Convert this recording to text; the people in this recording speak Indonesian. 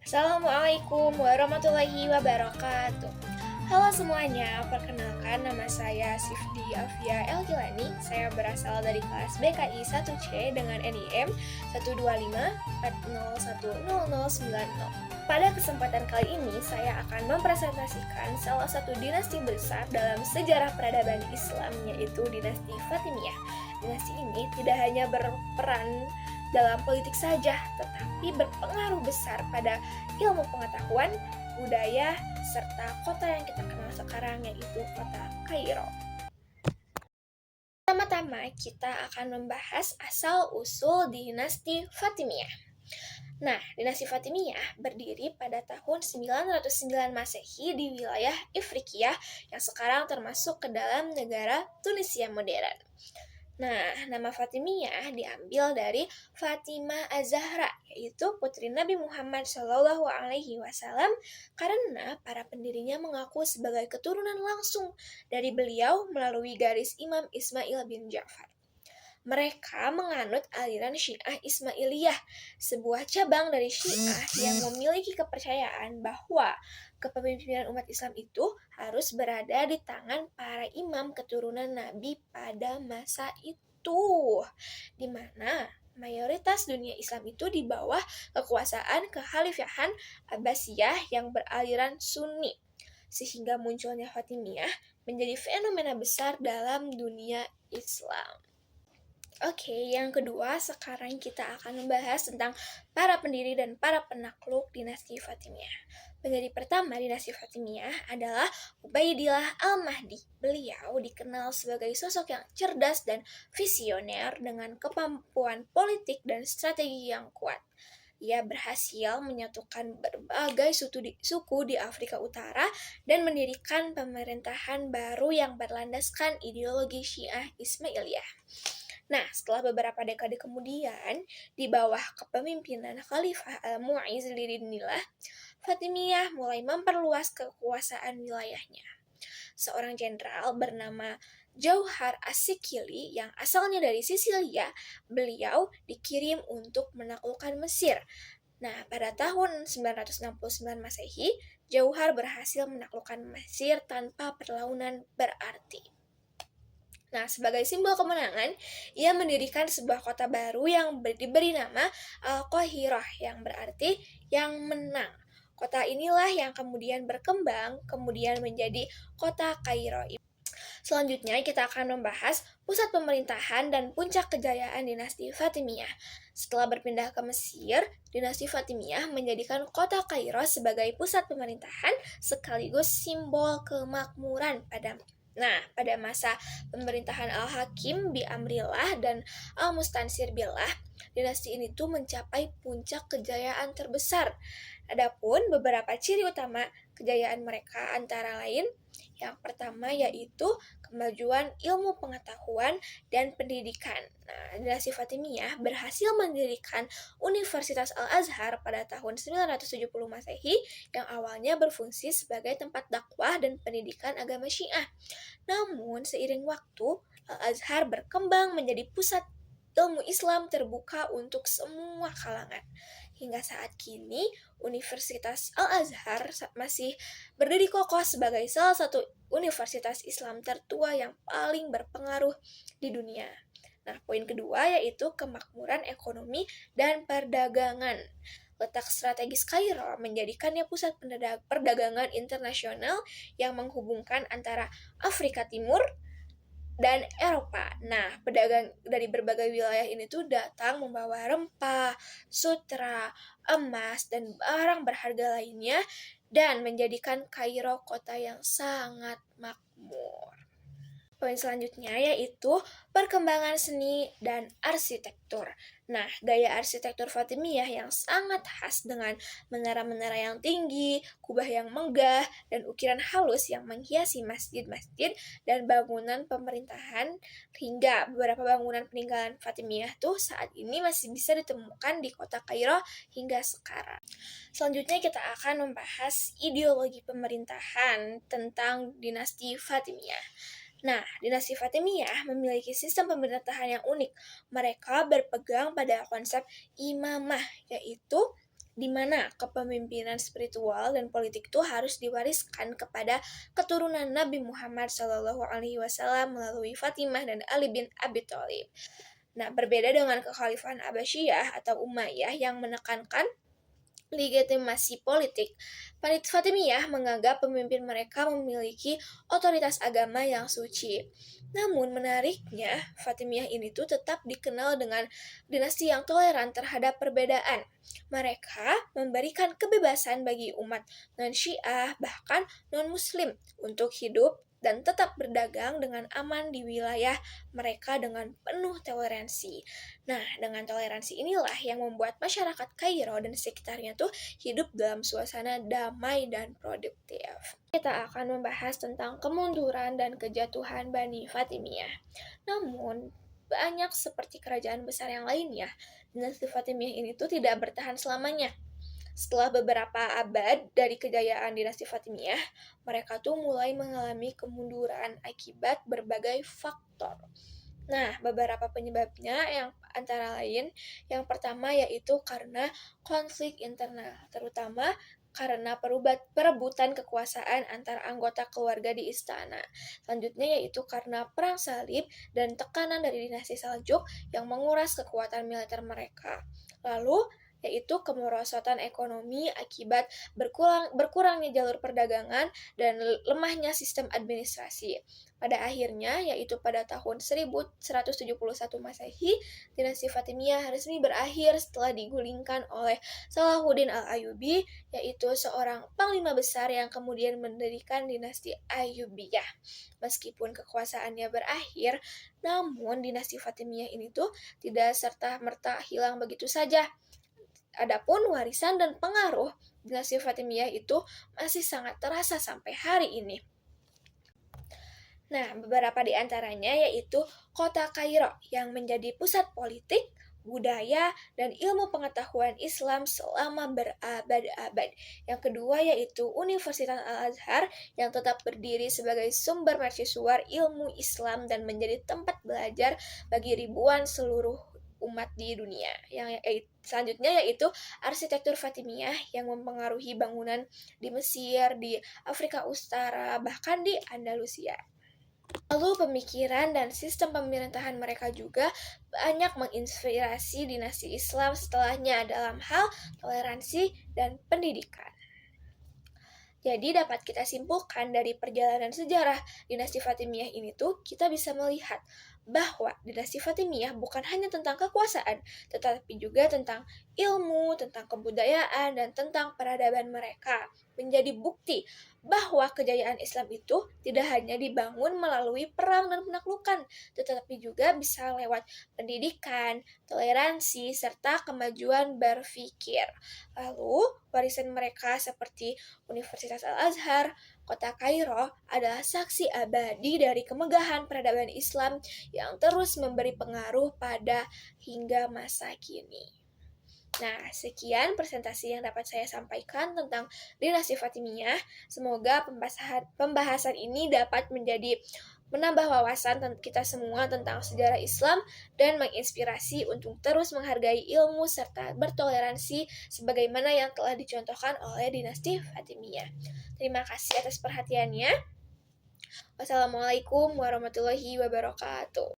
Assalamualaikum warahmatullahi wabarakatuh. Halo semuanya, perkenalkan nama saya Sifdi Afia Elkilani. Saya berasal dari kelas BKI 1C dengan NIM 125401090. Pada kesempatan kali ini, saya akan mempresentasikan salah satu dinasti besar dalam sejarah peradaban Islam, yaitu dinasti Fatimiyah. Dinasti ini tidak hanya berperan dalam politik saja, tetapi berpengaruh besar pada ilmu pengetahuan, budaya, serta kota yang kita kenal sekarang, yaitu kota Kairo. Pertama-tama kita akan membahas asal-usul dinasti Fatimiyah. Nah, dinasti Fatimiyah berdiri pada tahun 909 Masehi di wilayah Ifriqiya yang sekarang termasuk ke dalam negara Tunisia modern. Nah, nama Fatimiyah diambil dari Fatimah Az-Zahra, yaitu putri Nabi Muhammad SAW, karena para pendirinya mengaku sebagai keturunan langsung dari beliau melalui garis Imam Ismail bin Ja'far. Mereka menganut aliran Syiah Ismailiyah, sebuah cabang dari Syiah yang memiliki kepercayaan bahwa kepemimpinan umat Islam itu harus berada di tangan para imam keturunan Nabi pada masa itu, di mana mayoritas dunia Islam itu di bawah kekuasaan kekhalifahan Abbasiyah yang beraliran Sunni, sehingga munculnya Fatimiyah menjadi fenomena besar dalam dunia Islam. Oke, yang kedua, sekarang kita akan membahas tentang para pendiri dan para penakluk dinasti Fatimiyah. Pendiri pertama dinasti Fatimiyah adalah Ubaidillah Al-Mahdi. Beliau dikenal sebagai sosok yang cerdas dan visioner dengan kemampuan politik dan strategi yang kuat. Ia berhasil menyatukan berbagai suku di Afrika Utara dan mendirikan pemerintahan baru yang berlandaskan ideologi Syiah Ismailiyah. Nah, setelah beberapa dekade kemudian, di bawah kepemimpinan Khalifah Al-Mu'izz Lidinillah, Fatimiyah mulai memperluas kekuasaan wilayahnya. Seorang jenderal bernama Jauhar As-Sikili yang asalnya dari Sisilia, beliau dikirim untuk menaklukkan Mesir. Nah, pada tahun 969 Masehi, Jauhar berhasil menaklukkan Mesir tanpa perlawanan berarti. Nah, sebagai simbol kemenangan, ia mendirikan sebuah kota baru yang diberi nama Al-Qahirah, yang berarti yang menang. Kota inilah yang kemudian berkembang, kemudian menjadi kota Kairo. Selanjutnya, kita akan membahas pusat pemerintahan dan puncak kejayaan dinasti Fatimiyah. Setelah berpindah ke Mesir, dinasti Fatimiyah menjadikan kota Kairo sebagai pusat pemerintahan sekaligus simbol kemakmuran pada masa pemerintahan Al-Hakim bi Amrillah dan Al-Mustansir billah, dinasti ini tuh mencapai puncak kejayaan terbesar. Adapun beberapa ciri utama kejayaan mereka antara lain, yang pertama yaitu kemajuan ilmu pengetahuan dan pendidikan. Nah, dinasti Fatimiyah berhasil mendirikan Universitas Al-Azhar pada tahun 970 Masehi yang awalnya berfungsi sebagai tempat dakwah dan pendidikan agama Syiah. Namun, seiring waktu, Al-Azhar berkembang menjadi pusat ilmu Islam terbuka untuk semua kalangan. Hingga saat kini, Universitas Al-Azhar masih berdiri kokoh sebagai salah satu universitas Islam tertua yang paling berpengaruh di dunia. Nah, poin kedua yaitu kemakmuran ekonomi dan perdagangan. Letak strategis Kairo menjadikannya pusat perdagangan internasional yang menghubungkan antara Afrika Timur dan Eropa. Nah, pedagang dari berbagai wilayah ini tuh datang membawa rempah, sutra, emas, dan barang berharga lainnya dan menjadikan Kairo kota yang sangat makmur. Poin selanjutnya yaitu perkembangan seni dan arsitektur. Nah, gaya arsitektur Fatimiyah yang sangat khas dengan menara-menara yang tinggi, kubah yang megah, dan ukiran halus yang menghiasi masjid-masjid dan bangunan pemerintahan, hingga beberapa bangunan peninggalan Fatimiyah tuh saat ini masih bisa ditemukan di kota Kairo hingga sekarang. Selanjutnya kita akan membahas ideologi pemerintahan tentang dinasti Fatimiyah. Nah, dinasti Fatimiyah memiliki sistem pemerintahan yang unik. Mereka berpegang pada konsep imamah, yaitu di mana kepemimpinan spiritual dan politik itu harus diwariskan kepada keturunan Nabi Muhammad SAW melalui Fatimah dan Ali bin Abi Thalib. Nah, berbeda dengan kekhalifahan Abbasiyah atau Umayyah yang menekankan legitimasi politik, Fatimiyah menganggap pemimpin mereka memiliki otoritas agama yang suci. Namun menariknya, Fatimiyah ini tuh tetap dikenal dengan dinasti yang toleran terhadap perbedaan. Mereka memberikan kebebasan bagi umat non-Syiah bahkan non-Muslim untuk hidup dan tetap berdagang dengan aman di wilayah mereka dengan penuh toleransi. Nah, dengan toleransi inilah yang membuat masyarakat Kairo dan sekitarnya tuh hidup dalam suasana damai dan produktif. Kita akan membahas tentang kemunduran dan kejatuhan Bani Fatimiyah. Namun, banyak seperti kerajaan besar yang lainnya, dinasti Fatimiyah ini tuh tidak bertahan selamanya. Setelah beberapa abad dari kejayaan dinasti Fatimiyah, mereka tuh mulai mengalami kemunduran akibat berbagai faktor. Nah, beberapa penyebabnya yang antara lain, yang pertama yaitu karena konflik internal, terutama karena perebutan kekuasaan antar anggota keluarga di istana. Selanjutnya yaitu karena perang salib dan tekanan dari dinasti Saljuk yang menguras kekuatan militer mereka. Lalu yaitu kemerosotan ekonomi akibat berkurangnya jalur perdagangan dan lemahnya sistem administrasi. Pada akhirnya, yaitu pada tahun 1171 Masehi, dinasti Fatimiyah resmi berakhir setelah digulingkan oleh Salahuddin Al-Ayyubi, yaitu seorang panglima besar yang kemudian mendirikan dinasti Ayyubiyah. Meskipun kekuasaannya berakhir, namun dinasti Fatimiyah ini tuh tidak serta-merta hilang begitu saja. Adapun warisan dan pengaruh dinasti Fatimiyah itu masih sangat terasa sampai hari ini. Nah, beberapa di antaranya yaitu kota Kairo yang menjadi pusat politik, budaya, dan ilmu pengetahuan Islam selama berabad-abad. Yang kedua yaitu Universitas Al-Azhar yang tetap berdiri sebagai sumber mercusuar ilmu Islam dan menjadi tempat belajar bagi ribuan seluruh umat di dunia. Yang selanjutnya yaitu arsitektur Fatimiyah yang mempengaruhi bangunan di Mesir, di Afrika Utara, bahkan di Andalusia. Lalu pemikiran dan sistem pemerintahan mereka juga banyak menginspirasi dinasti Islam setelahnya dalam hal toleransi dan pendidikan. Jadi dapat kita simpulkan dari perjalanan sejarah dinasti Fatimiyah ini tuh kita bisa melihat bahwa dinasti Fatimiyah bukan hanya tentang kekuasaan, tetapi juga tentang ilmu, tentang kebudayaan, dan tentang peradaban mereka. Menjadi bukti bahwa kejayaan Islam itu tidak hanya dibangun melalui perang dan penaklukan, tetapi juga bisa lewat pendidikan, toleransi, serta kemajuan berpikir. Lalu, warisan mereka seperti Universitas Al-Azhar, kota Kairo adalah saksi abadi dari kemegahan peradaban Islam yang terus memberi pengaruh pada hingga masa kini. Nah, sekian presentasi yang dapat saya sampaikan tentang dinasti Fatimiyah. Semoga pembahasan ini dapat menambah wawasan kita semua tentang sejarah Islam dan menginspirasi untuk terus menghargai ilmu serta bertoleransi sebagaimana yang telah dicontohkan oleh dinasti Fatimiyah. Terima kasih atas perhatiannya. Wassalamualaikum warahmatullahi wabarakatuh.